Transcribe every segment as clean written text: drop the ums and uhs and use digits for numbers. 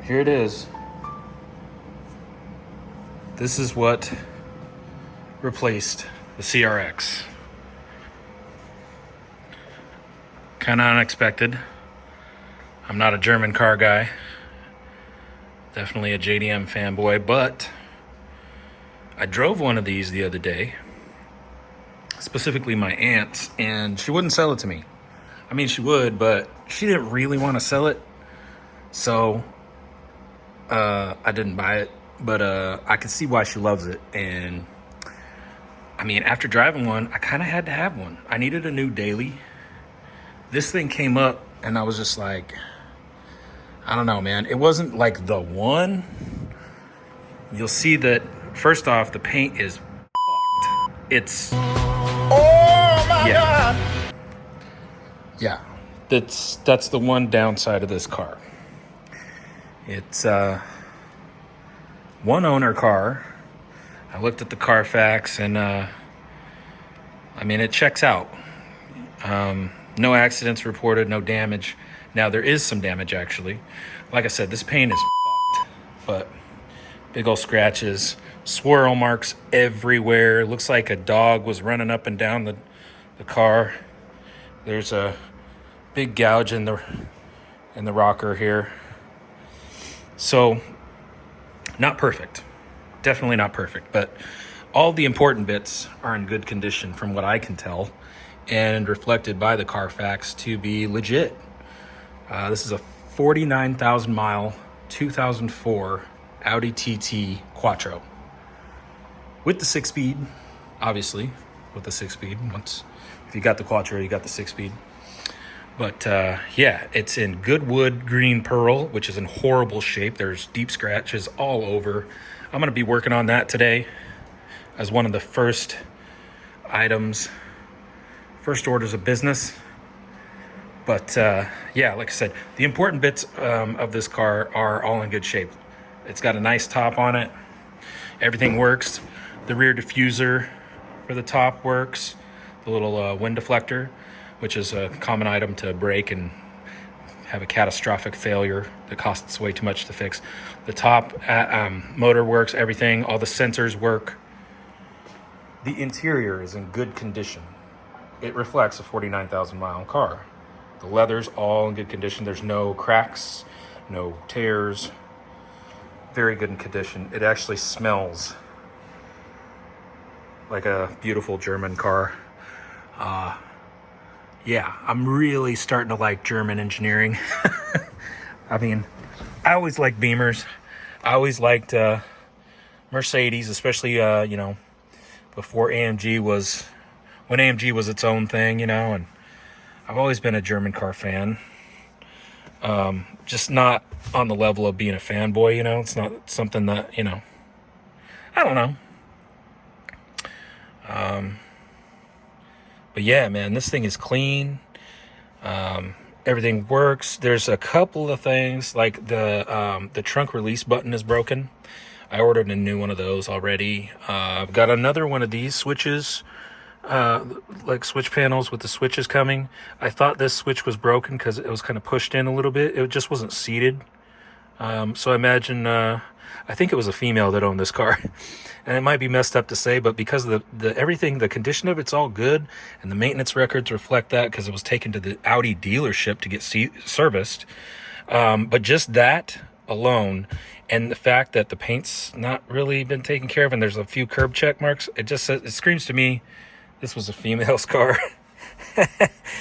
here it is. This is what replaced the CRX. Kind of unexpected. I'm not a German car guy. Definitely a JDM fanboy, but I drove one of these the other day, specifically my aunt's, and she wouldn't sell it to me. I mean, she would, but she didn't really want to sell it, so I didn't buy it. But I could see why she loves it, and I mean, after driving one, I kind of had to have one. I needed a new daily. This thing came up, and I was just like, I don't know, man. It wasn't like the one. You'll see that, first off, the paint is fucked. It's... Oh, my God! Yeah, that's the one downside of this car. It's one owner car. I looked at the Carfax, and I mean, it checks out. No accidents reported, no damage. Now, there is some damage, actually. Like I said, this paint is fucked, but big old scratches, swirl marks everywhere. Looks like a dog was running up and down the car. There's a big gouge in the rocker here. So, not perfect. Definitely not perfect, but all the important bits are in good condition from what I can tell, and reflected by the Carfax to be legit. This is a 49,000 mile 2004 Audi TT Quattro with the 6-speed, obviously with the 6-speed. If you got the Quattro, you got the 6-speed. But yeah, it's in good wood green pearl, which is in horrible shape. There's deep scratches all over. I'm going to be working on that today as one of the first orders of business. But yeah, like I said, the important bits of this car are all in good shape. It's got a nice top on it. Everything works. The rear diffuser for the top works. The little wind deflector, which is a common item to break and have a catastrophic failure that costs way too much to fix. The top motor works, everything, all the sensors work. The interior is in good condition. It reflects a 49,000 mile car. The leather's all in good condition. There's no cracks, no tears. Very good in condition. It actually smells like a beautiful German car. Yeah, I'm really starting to like German engineering. I mean, I always liked Beamers. I always liked Mercedes, especially, you know, before when AMG was its own thing, you know, and I've always been a German car fan. Just not on the level of being a fanboy, you know. It's not something that, you know, I don't know. But yeah, man, this thing is clean. Everything works. There's a couple of things, like the trunk release button is broken. I ordered a new one of those already. I've got another one of these switches, like switch panels with the switches coming. I thought this switch was broken because it was kind of pushed in a little bit. It just wasn't seated. So I imagine, I think it was a female that owned this car. And it might be messed up to say, but because of the condition of it's all good, and the maintenance records reflect that because it was taken to the Audi dealership to get serviced. But just that alone, and the fact that the paint's not really been taken care of, and there's a few curb check marks, it screams to me this was a female's car.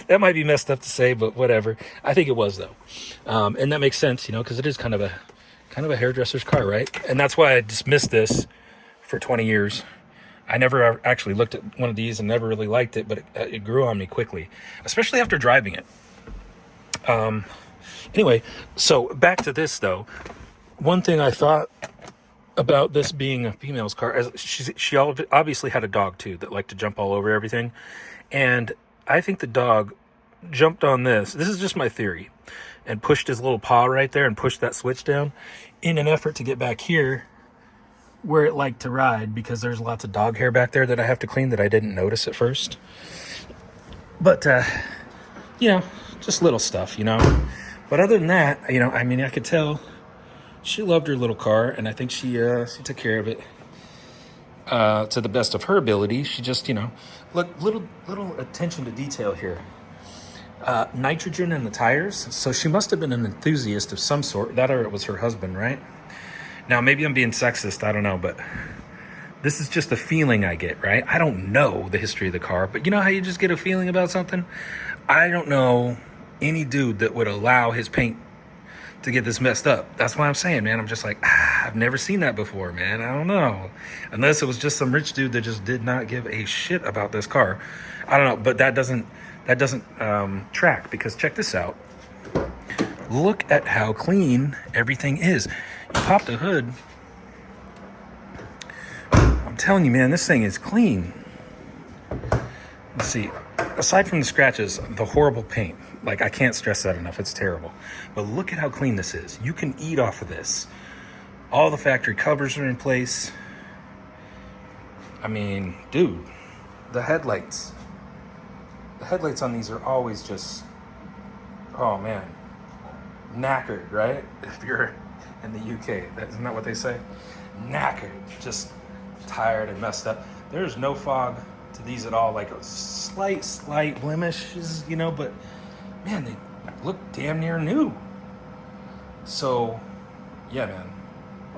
That might be messed up to say, but whatever. I think it was, though. And that makes sense, you know, because it is kind of a hairdresser's car, right? And that's why I dismissed this for 20 years. I never actually looked at one of these and never really liked it, but it grew on me quickly, especially after driving it. Anyway, so back to this, though. One thing I thought about this being a female's car, as she obviously had a dog, too, that liked to jump all over everything. And I think the dog jumped on this. This is just my theory. And pushed his little paw right there and pushed that switch down in an effort to get back here where it liked to ride, because there's lots of dog hair back there that I have to clean that I didn't notice at first. But, you know, just little stuff, you know. But other than that, you know, I mean, I could tell she loved her little car, and I think she took care of it to the best of her ability. She just, look, little attention to detail here. Nitrogen in the tires. So she must have been an enthusiast of some sort. That or it was her husband, right? Now, maybe I'm being sexist. I don't know, but this is just a feeling I get, right? I don't know the history of the car, but you know how you just get a feeling about something? I don't know any dude that would allow his paint to get this messed up. That's why I'm saying, man, I'm just like, I've never seen that before, man. I don't know. Unless it was just some rich dude that just did not give a shit about this car. I don't know, but that doesn't track, because check this out. Look at how clean everything is. You pop the hood. I'm telling you, man, this thing is clean. Let's see. Aside from the scratches, the horrible paint, like, I can't stress that enough. It's terrible. But look at how clean this is. You can eat off of this. All the factory covers are in place. I mean, dude, the headlights on these are always just, oh man, knackered, right? If you're in the UK, isn't that what they say? Knackered, just tired and messed up. There's no fog to these at all, like a slight blemishes, but man, they look damn near new. So yeah, man,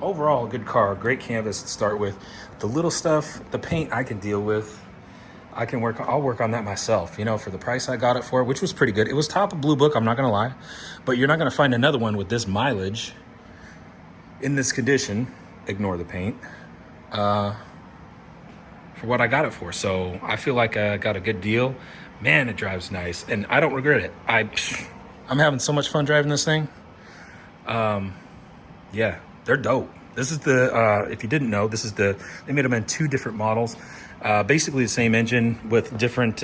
overall a good car, great canvas to start with. The little stuff, the paint I can deal with. I'll work on that myself, for the price I got it for, which was pretty good. It was top of Blue Book, I'm not gonna lie, but you're not gonna find another one with this mileage in this condition. Ignore the paint. For what I got it for. So I feel like I got a good deal. Man, it drives nice, and I don't regret it. I'm having so much fun driving this thing. Yeah, they're dope. This is if you didn't know, they made them in two different models. Basically the same engine with different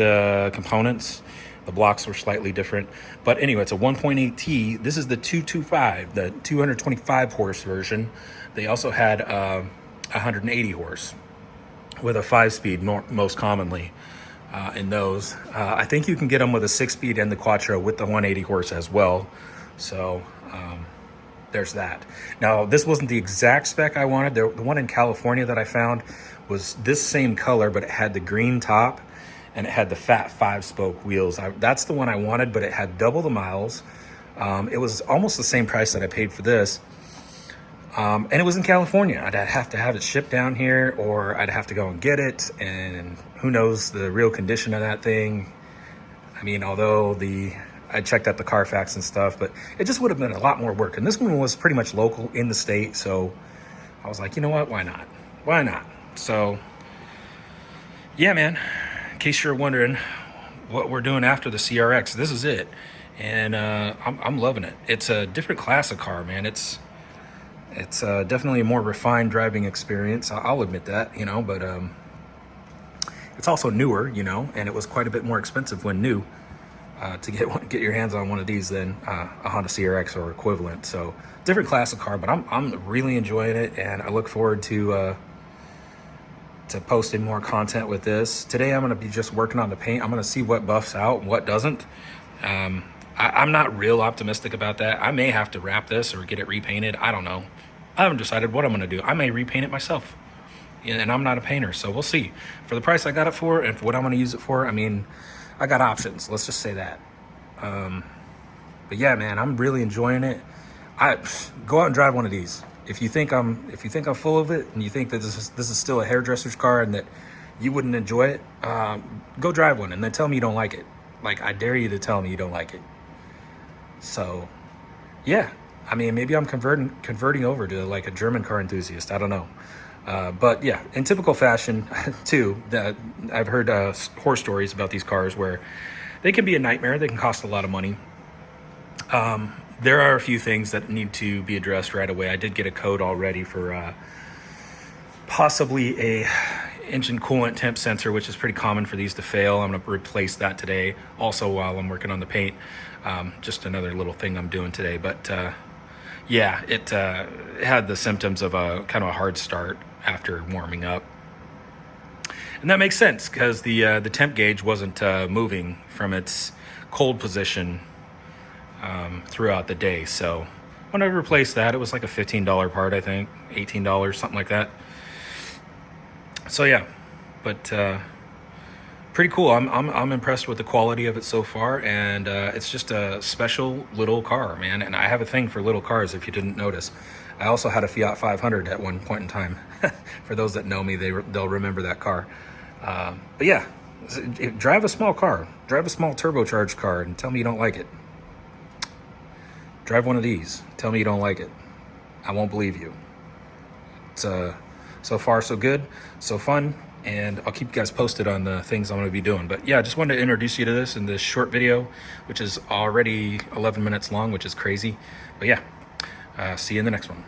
components. The blocks were slightly different. But anyway, it's a 1.8T. This is the 225, the 225 horse version. They also had 180 horse with a 5-speed most commonly in those. I think you can get them with a 6-speed and the Quattro with the 180 horse as well. So there's that. Now, this wasn't the exact spec I wanted. The one in California that I found was this same color, but it had the green top and it had the fat 5-spoke wheels. That's the one I wanted, but it had double the miles. It was almost the same price that I paid for this. And it was in California. I'd have to have it shipped down here, or I'd have to go and get it. And who knows the real condition of that thing. I mean, although I checked out the Carfax and stuff, but it just would have been a lot more work. And this one was pretty much local in the state. So I was like, you know what? Why not? Why not? So yeah, man, in case you're wondering what we're doing after the CRX, this is it. And I'm loving it. It's a different class of car, man. It's definitely a more refined driving experience. I'll admit that, but it's also newer, and it was quite a bit more expensive when new to get your hands on one of these than a Honda CRX or equivalent. So different class of car, but I'm really enjoying it, and I look forward to posting more content with this. Today I'm going to be just working on the paint. I'm going to see what buffs out and what doesn't. I'm not real optimistic about that. I may have to wrap this or get it repainted. I don't know. I haven't decided what I'm going to do. I may repaint it myself, and I'm not a painter, so we'll see. For the price I got it for and for what I'm going to use it for, I mean, I got options. Let's just say that. But yeah, man, I'm really enjoying it. Go out and drive one of these. If you think I'm full of it and you think that this is still a hairdresser's car and that you wouldn't enjoy it, go drive one and then tell me you don't like it. Like, I dare you to tell me you don't like it. So, yeah. I mean, maybe I'm converting over to like a German car enthusiast. I don't know. But yeah, in typical fashion, too, I've heard horror stories about these cars where they can be a nightmare. They can cost a lot of money. There are a few things that need to be addressed right away. I did get a code already for possibly a engine coolant temp sensor, which is pretty common for these to fail. I'm going to replace that today. Also, while I'm working on the paint, just another little thing I'm doing today. But yeah, it had the symptoms of a kind of a hard start after warming up. And that makes sense because the temp gauge wasn't moving from its cold position throughout the day. So When I replaced that, it was like a $15 part, I think, $18, something like that. So yeah, but pretty cool. I'm impressed with the quality of it so far, and it's just a special little car, man. And I have a thing for little cars, if you didn't notice. I also had a Fiat 500 at one point in time. For those that know me, they'll remember that car. But yeah, drive a small car, drive a small turbocharged car, and tell me you don't like it. Drive one of these, tell me you don't like it. I won't believe you. It's so far so good, so fun, and I'll keep you guys posted on the things I'm going to be doing. But yeah, I just wanted to introduce you to this in this short video, which is already 11 minutes long, which is crazy. But yeah, see you in the next one.